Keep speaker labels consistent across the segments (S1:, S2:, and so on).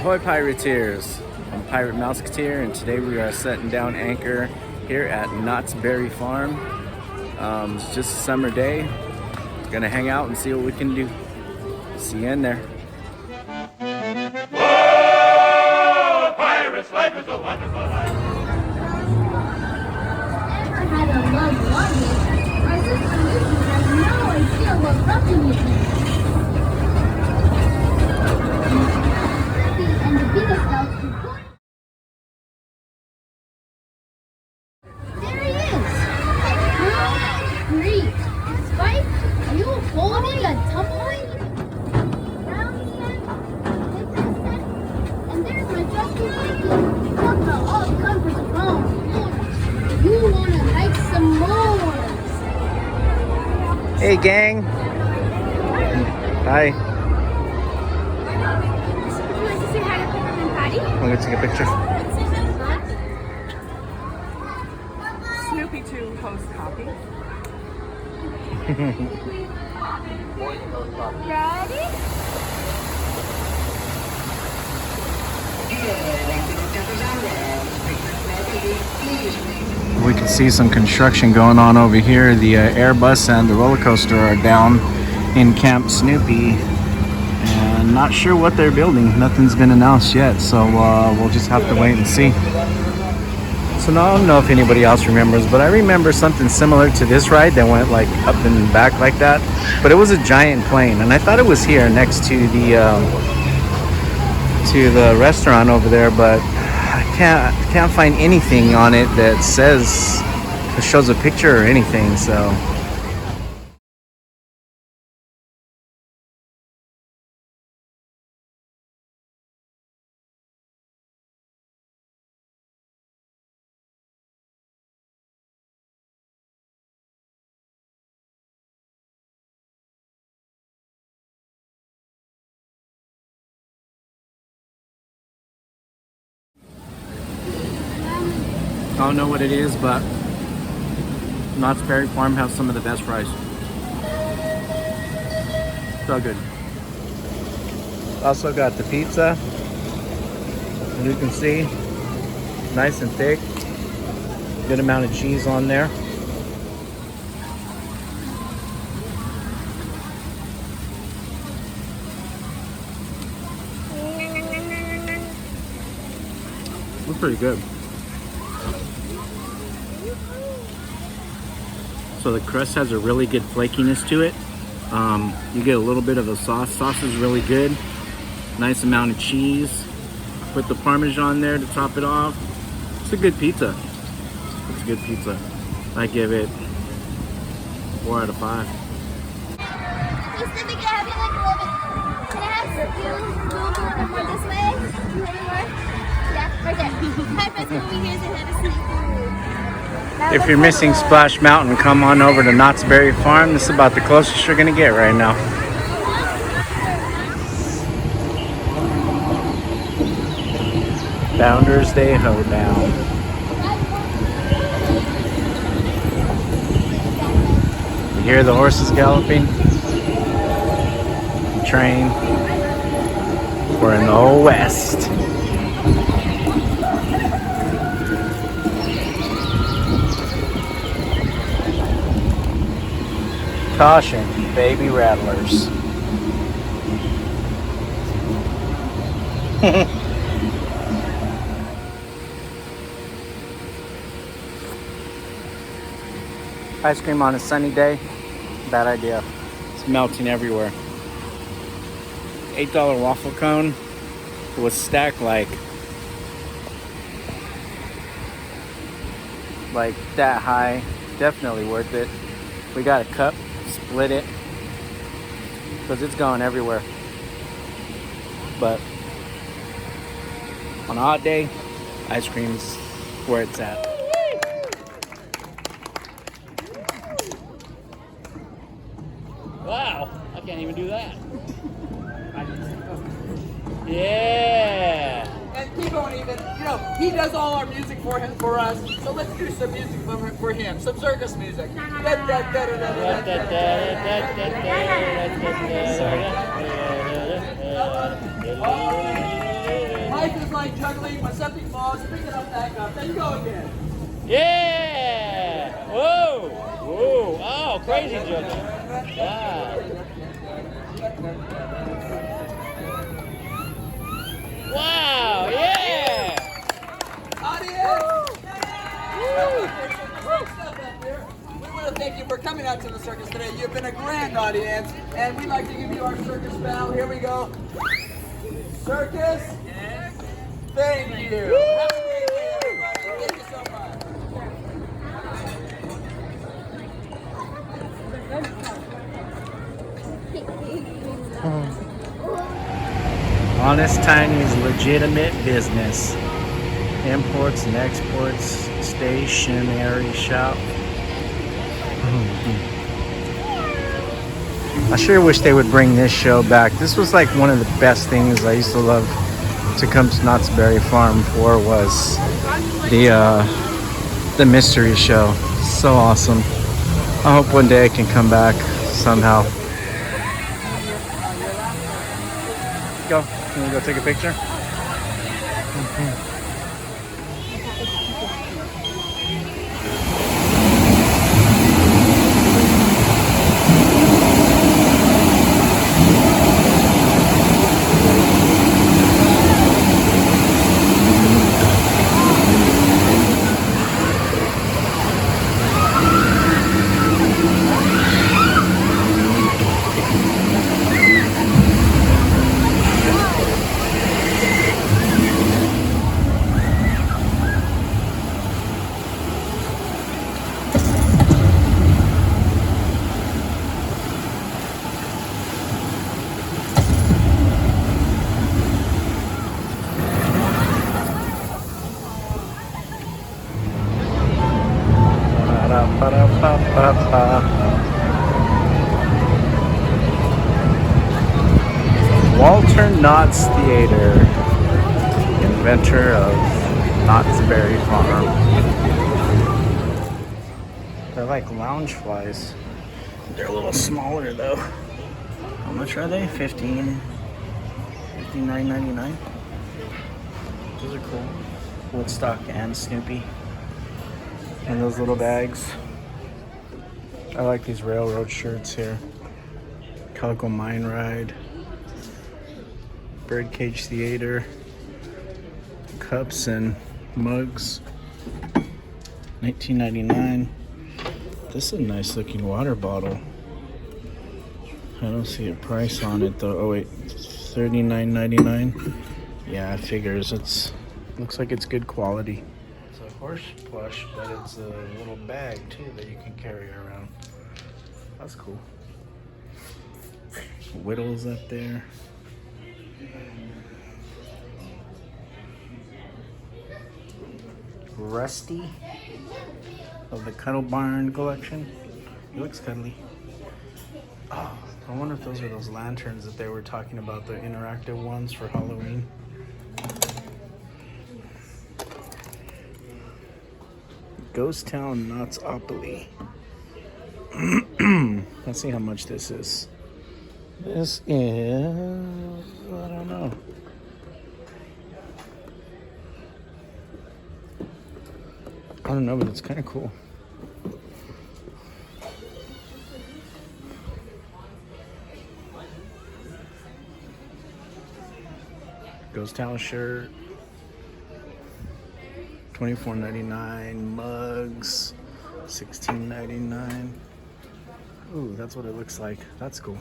S1: Ahoy Pirateers! I'm Pirate Mouseketeer, and today we are setting down anchor here at Knott's Berry Farm. It's just a summer day. Gonna hang out and see what we can do. See you in there.
S2: Whoa! Pirate's life is a wonderful life.
S3: Never had a loved one. Our sister Lucy has no idea what loving is. And the biggest house to put. There he is. Great. Spike, are you holding a tumbleweed? And there's my trusty Mikey. Talk about all the comforts of home. You want to hike some more.
S1: Hey gang! Hi. I'm gonna take a picture.
S4: Snoopy to host copy.
S3: Ready?
S1: We can see some construction going on over here. The Airbus and the roller coaster are down in Camp Snoopy. And not sure what they're building. Nothing's been announced yet, so we'll just have to wait and see. So now I don't know if anybody else remembers, but I remember something similar to this ride that went like up and back like that. But it was a giant plane, and I thought it was here next to the restaurant over there, but I can't find anything on it that shows a picture or anything. So. I don't know what it is, but Knott's Berry Farm has some of the best fries. So good. Also got the pizza. And you can see, nice and thick. Good amount of cheese on there. Looks pretty good. So the crust has a really good flakiness to it. You get a little bit of the sauce. Sauce is really good. Nice amount of cheese. Put the Parmesan there to top it off. It's a good pizza. It's a good pizza. I give it 4 out of 5.
S3: Just let me get happy like a little bit. Can I have you go a little bit more this way? A little more? Yeah, right there. Hi friends, we'll be here to have a sneak food.
S1: If you're missing Splash Mountain, come on over to Knott's Berry Farm. This is about the closest you're gonna get right now. Founders Day Hoedown. You hear the horses galloping? Train. We're in the old west. Caution, baby rattlers. Ice cream on a sunny day? Bad idea. It's melting everywhere. $8 waffle cone was stacked like that high. Definitely worth it. We got a cup, split it, because it's going everywhere. But on a hot day, ice cream's where it's at.
S5: Wow, I can't even do that. Yeah.
S4: And he won't even, he does all our music for us. So let's do some music for him. Some circus music. Life is like juggling. When something falls, pick it up, back up, then go again.
S5: Yeah! Whoa! Whoa! Oh, crazy juggling. Wow. Wow! Yeah!
S4: Audience! We want to thank you for coming out to the circus today. You've been a grand audience, and we'd like to give you our circus bell. Here we go. Circus. Thank you. Have a great day, everybody. Thank you so much.
S1: Honest Tiny's legitimate business. Imports and exports, stationery shop. I sure wish they would bring this show back. This was like one of the best things I used to love to come to Knott's Berry Farm for, was the mystery show. So awesome. I hope one day I can come back somehow. Go. Can we go take a picture? Walter Knott's Theater, inventor of Knott's Berry Farm. They're like lounge flies. They're a little smaller though. How much are they? $59.99. Those are cool. Woodstock and Snoopy. And those little bags. I like these railroad shirts here. Calico Mine Ride. Birdcage Theater. Cups and mugs. $19.99. This is a nice looking water bottle. I don't see a price on it though. Oh wait, $39.99. Yeah, it figures. Looks like it's good quality. It's a horse plush, but it's a little bag too that you can carry around. That's cool. Whittles up there. Rusty of the Cuddle Barn collection. He looks cuddly. Oh, I wonder if those are those lanterns that they were talking about, the interactive ones for Halloween. Ghost Town Knottsopoly. Let's see how much this is. This is, I don't know. I don't know, but it's kind of cool. Ghost Town shirt. $24.99. Mugs. $16.99. Ooh, that's what it looks like. That's cool.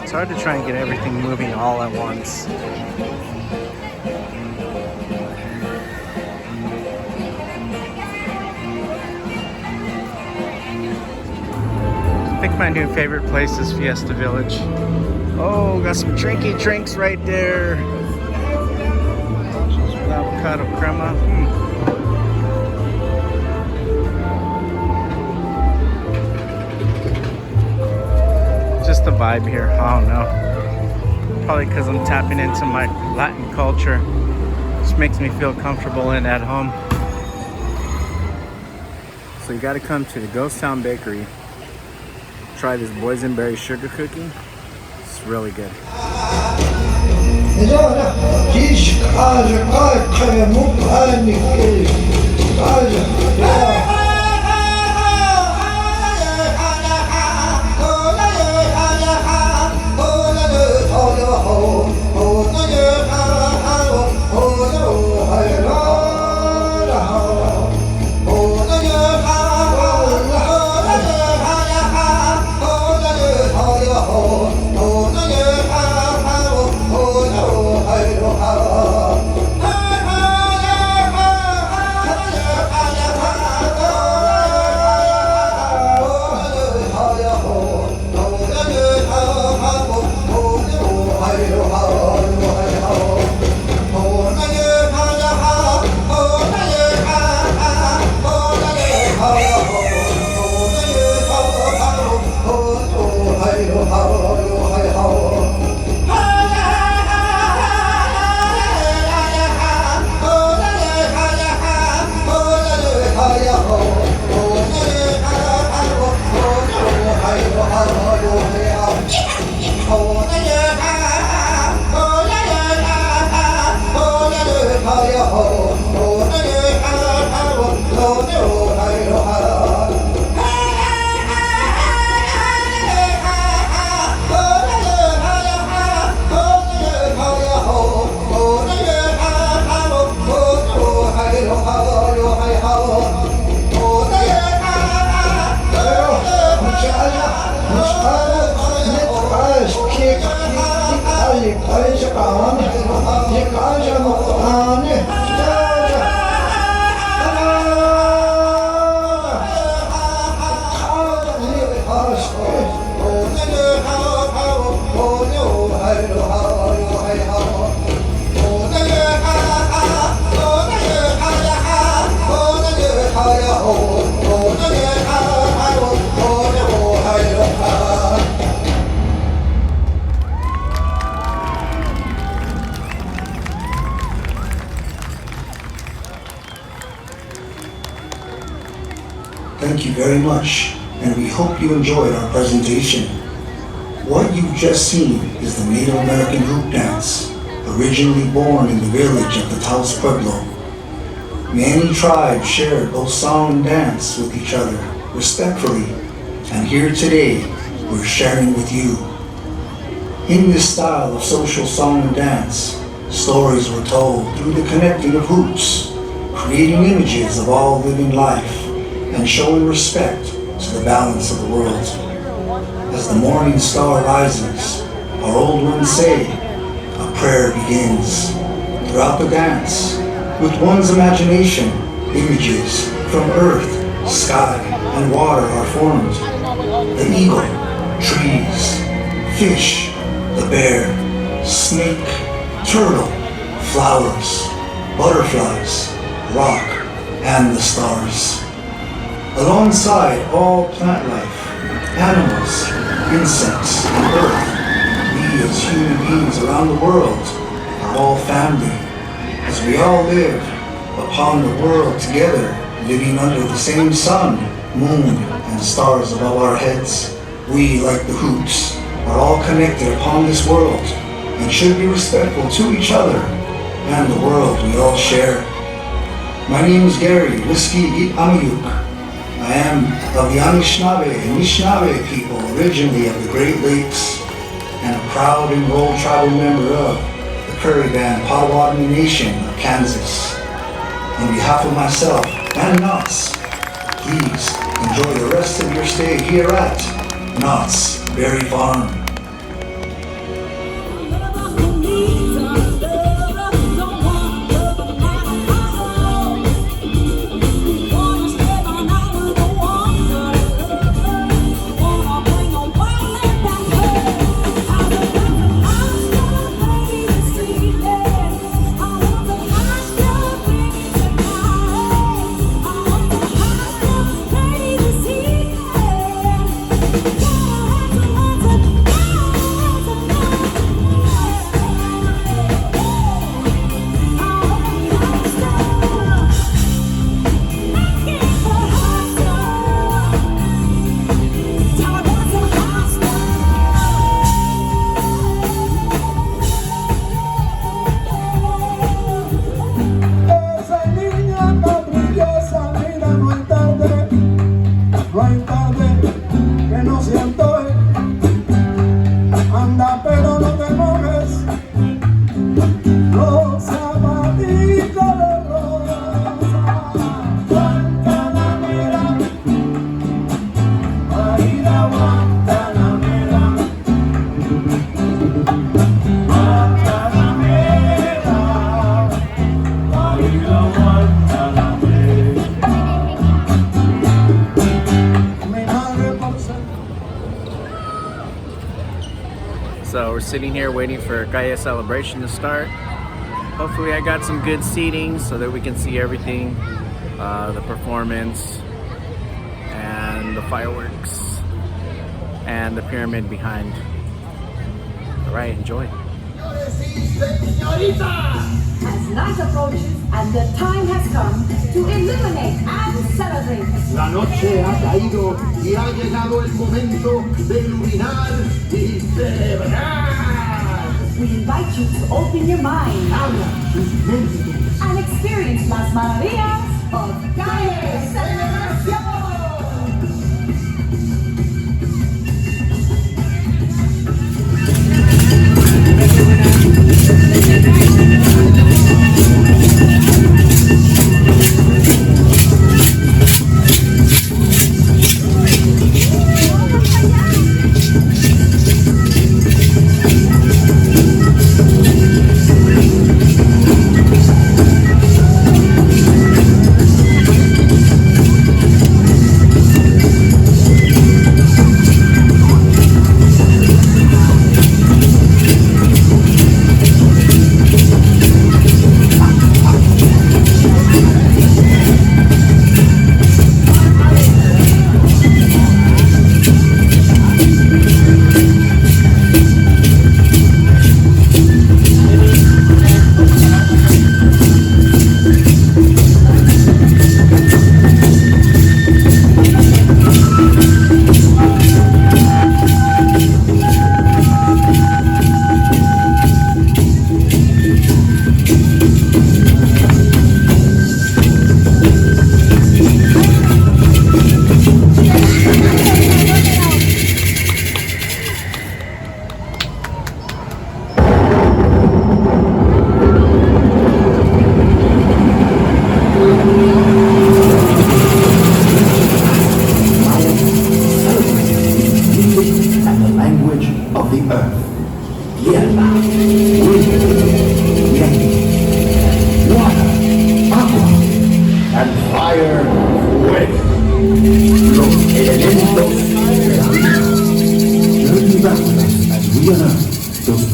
S1: It's hard to try and get everything moving all at once. I think my new favorite place is Fiesta Village. Oh, got some drinky drinks right there. With avocado crema. Just the vibe here. I don't know. Probably because I'm tapping into my Latin culture. Just makes me feel comfortable and at home. So you gotta come to the Ghost Town Bakery. Try this boysenberry sugar cookie. It's really good.
S6: Thank you very much, and we hope you enjoyed our presentation. What you've just seen is the Native American hoop dance, originally born in the village of the Taos Pueblo. Many tribes shared both song and dance with each other, respectfully, and here today, we're sharing with you. In this style of social song and dance, stories were told through the connecting of hoops, creating images of all living life, and showing respect to the balance of the world. As the morning star rises, our old ones say, a prayer begins. Throughout the dance, with one's imagination, images from earth, sky, and water are formed. The eagle, trees, fish, the bear, snake, turtle, flowers, butterflies, rock, and the stars. Alongside all plant life, animals, insects, and earth, we as human beings around the world are all family, as we all live upon the world together, living under the same sun, moon, and stars above our heads. We, like the hoops, are all connected upon this world and should be respectful to each other and the world we all share. My name is Gary Whiskey Git Amayuk. I am of the Anishinaabe and Anishinaabe people, originally of the Great Lakes, and a proud enrolled tribal member of the Prairie Band Potawatomi Nation of Kansas. On behalf of myself and Knott's, please enjoy the rest of your stay here at Knott's Berry Farm.
S7: Yeah.
S1: So we're sitting here waiting for calle celebration to start. Hopefully I got some good seating so that we can see everything, the performance and the fireworks and the pyramid behind. All right, enjoy.
S7: As night approaches and the time has come to illuminate and celebrate.
S6: La noche ha caído y ha llegado el momento de iluminar y celebrar.
S7: We invite you to open your mind
S6: Abra tus mentes
S7: and experience las maravillas of Calle Celebración.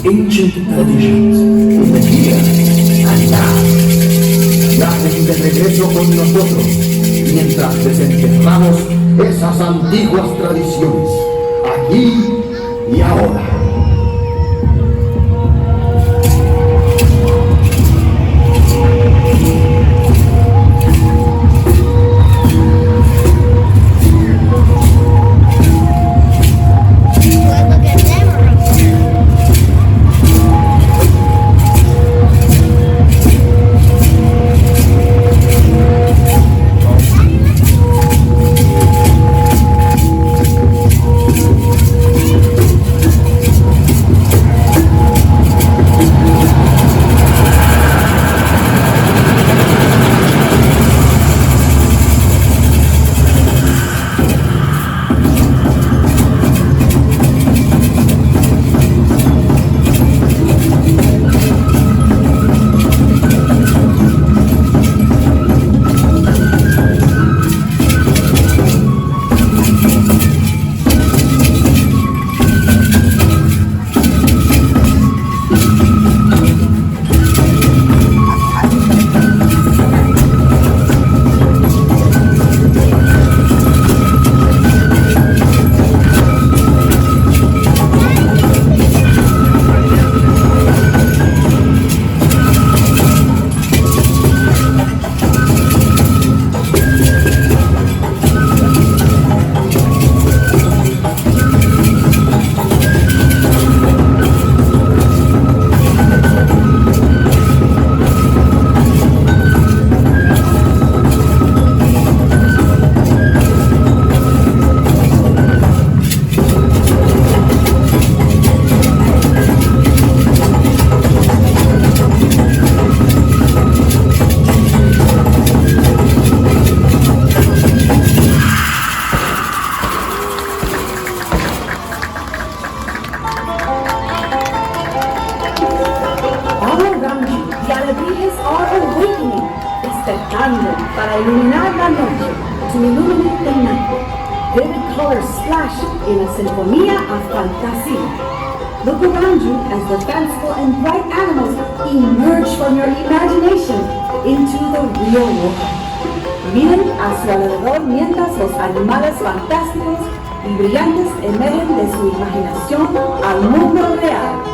S6: ancient traditions in the here and now. Viajen de regreso con nosotros mientras desenterramos esas antiguas tradiciones, aquí y ahora.
S7: ángeles are awakening, despertando para iluminar la noche, to illuminate the night. Vivid colors splash in a sinfonía of fantasía. Look around you as the fanciful and bright animals emerge from your imagination into the real world. Miren a su alrededor mientras los animales fantásticos y brillantes emergen de su imaginación al mundo real.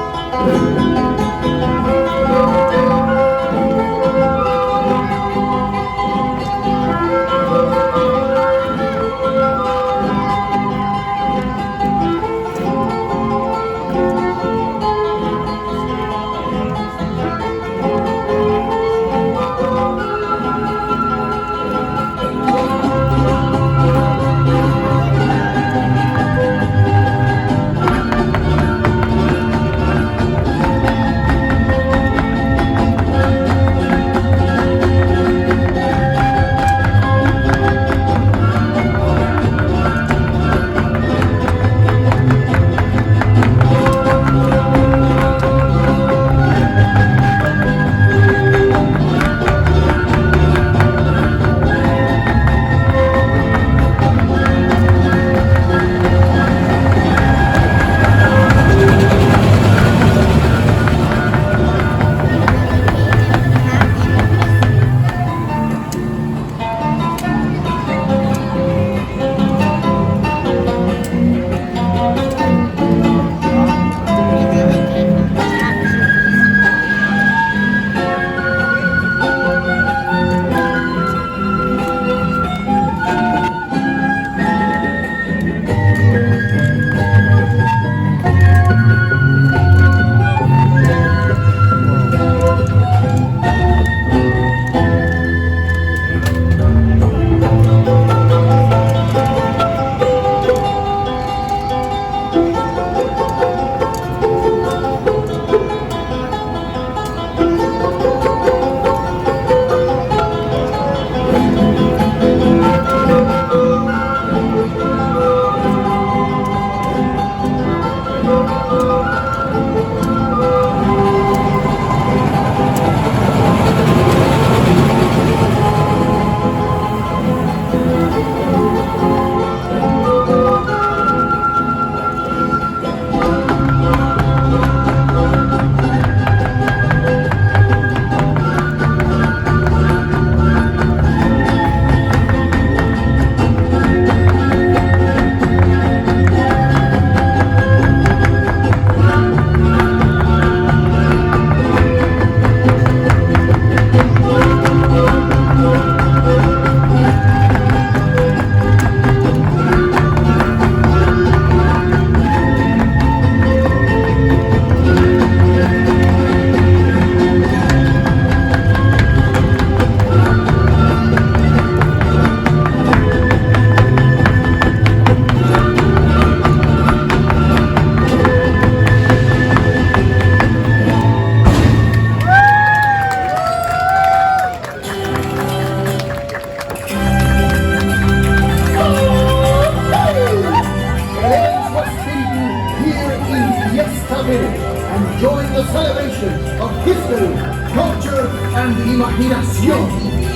S6: and join the celebration of history, culture, and imaginación.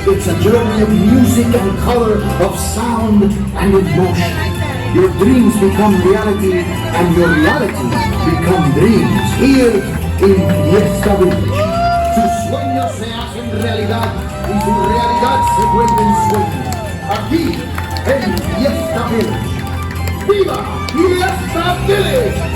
S6: It's a journey of music and color, of sound and emotion. Your dreams become reality, and your reality become dreams here in Fiesta Village. Sus sueños se hacen realidad y su realidad se vuelven sueños. Aquí en Fiesta Village. ¡Viva Fiesta Village!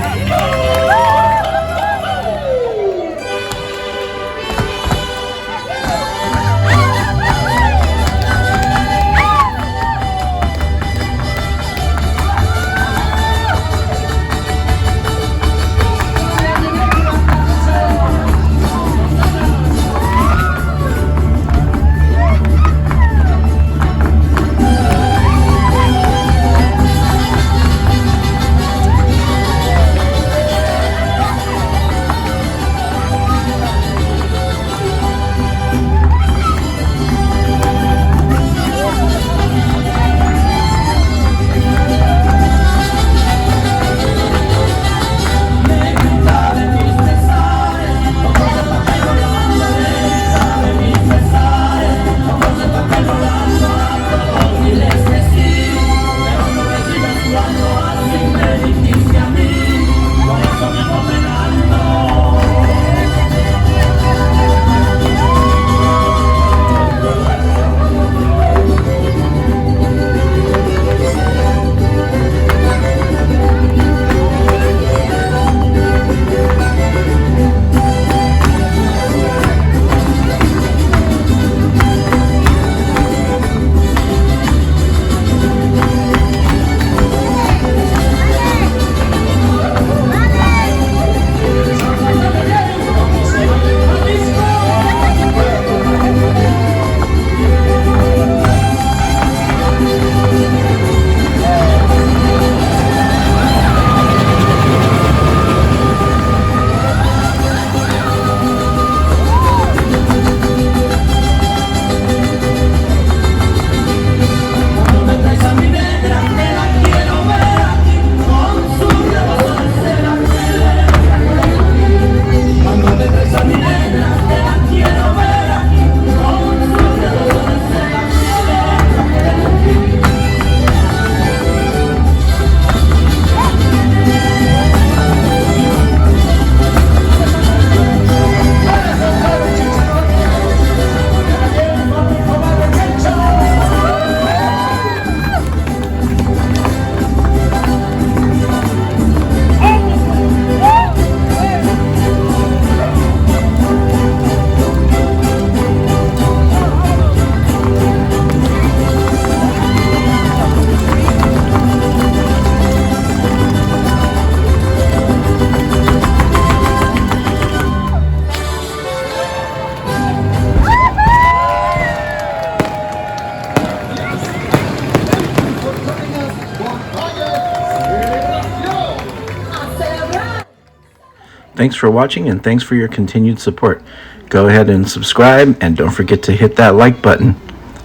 S1: Thanks for watching and thanks for your continued support. Go ahead and subscribe and don't forget to hit that like button.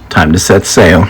S1: Time to set sail.